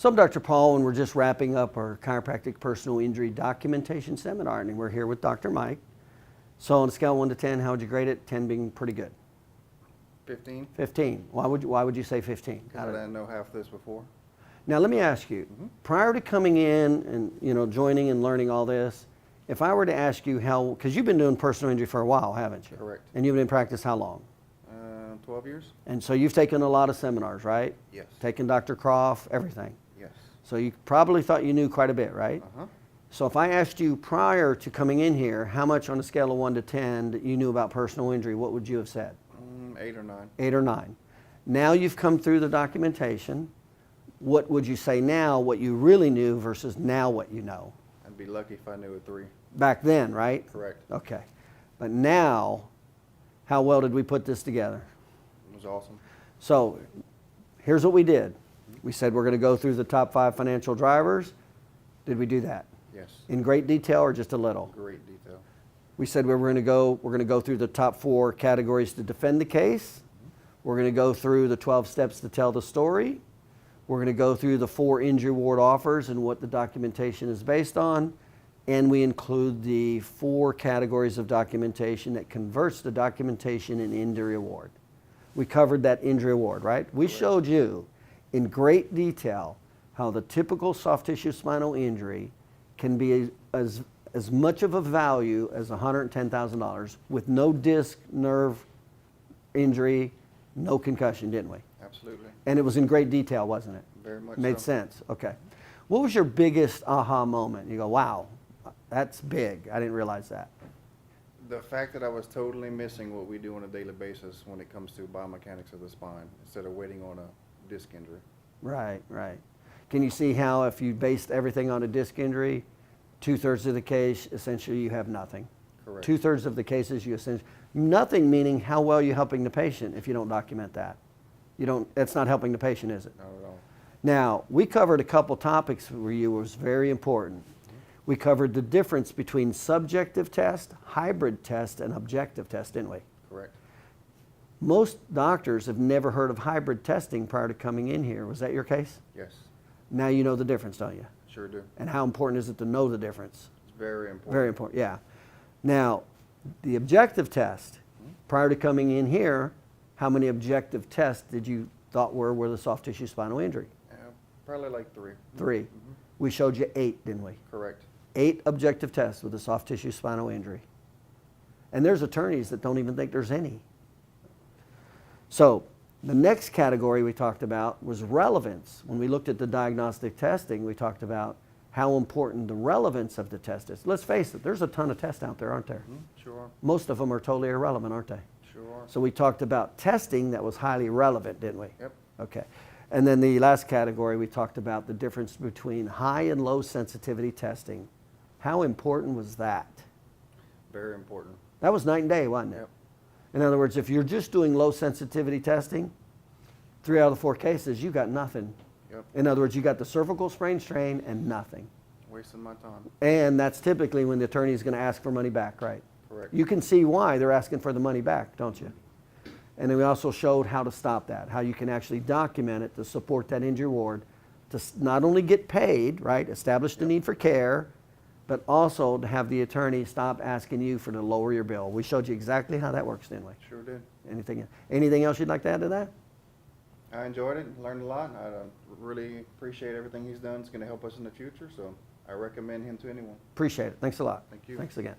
So I'm Dr. Paul, and we're just wrapping up our chiropractic personal injury documentation seminar, and we're here with Dr. Mike. So on a scale of 1 to 10, how would you grade it? 10 being pretty good. 15. 15. Why would you say 15? Because I didn't know half this before. Now let me ask you, prior to coming in and joining and learning all this, if I were to ask you how, because you've been doing personal injury for a while, haven't you? Correct. And you've been in practice how long? 12 years. And so you've taken a lot of seminars, right? Yes. Taken Dr. Croft, everything. Yes. So you probably thought you knew quite a bit, right? Uh-huh. So if I asked you prior to coming in here, how much on a scale of 1 to 10 that you knew about personal injury, what would you have said? 8 or 9. 8 or 9. Now you've come through the documentation. What would you say now, what you really knew versus now what you know? I'd be lucky if I knew a 3. Back then, right? Correct. Okay. But now, how well did we put this together? It was awesome. So here's what we did. We said we're going to go through the top 5 financial drivers. Did we do that? Yes. In great detail or just a little? Great detail. We said we're going to go through the top 4 categories to defend the case. We're going to go through the 12 steps to tell the story. We're going to go through the 4 injury award offers and what the documentation is based on. And we include the 4 categories of documentation that converts the documentation in injury award. We covered that injury award, right? We showed you in great detail how the typical soft tissue spinal injury can be as much of a value as $110,000 with no disc, nerve injury, no concussion, didn't we? Absolutely. And it was in great detail, wasn't it? Very much Made so. sense. Okay. What was your biggest aha moment? You go, wow, that's big. I didn't realize that. The fact that I was totally missing what we do on a daily basis when it comes to biomechanics of the spine instead of waiting on a disc injury. Right, right. Can you see how if you based everything on a disc injury, 2/3 of the case, essentially you have nothing. Correct. 2/3 of the cases you essentially, nothing meaning how well you're helping the patient if you don't document that. That's not helping the patient, is it? Not at all. Now, we covered a couple topics for you was very important. We covered the difference between subjective test, hybrid test, and objective test, didn't we? Correct. Most doctors have never heard of hybrid testing prior to coming in here. Was that your case? Yes. Now you know the difference, don't you? Sure do. And how important is it to know the difference? It's very important. Very important, yeah. Now, the objective test, prior to coming in here, how many objective tests did you thought were the soft tissue spinal injury? Probably like 3. 3. We showed you 8, didn't we? Correct. 8 objective tests with a soft tissue spinal injury. And there's attorneys that don't even think there's any. So the next category we talked about was relevance. When we looked at the diagnostic testing, we talked about how important the relevance of the test is. Let's face it, there's a ton of tests out there, aren't there? Sure. Most of them are totally irrelevant, aren't they? Sure. So we talked about testing that was highly relevant, didn't we? Yep. Okay. And then the last category, we talked about the difference between high and low sensitivity testing. How important was that? Very important. That was night and day, wasn't it? Yep. In other words, if you're just doing low sensitivity testing, 3 out of the 4 cases, you got nothing. Yep. In other words, you got the cervical sprain strain and nothing. Wasting my time. And that's typically when the attorney is going to ask for money back, right? Correct. You can see why they're asking for the money back, don't you? And then we also showed how to stop that, how you can actually document it to support that injury award, to not only get paid, right, establish the need for care, but also to have the attorney stop asking you to lower your bill. We showed you exactly how that works, didn't we? Sure did. Anything else you'd like to add to that? I enjoyed it, learned a lot. I really appreciate everything he's done. It's going to help us in the future, so I recommend him to anyone. Appreciate it. Thanks a lot. Thank you. Thanks again.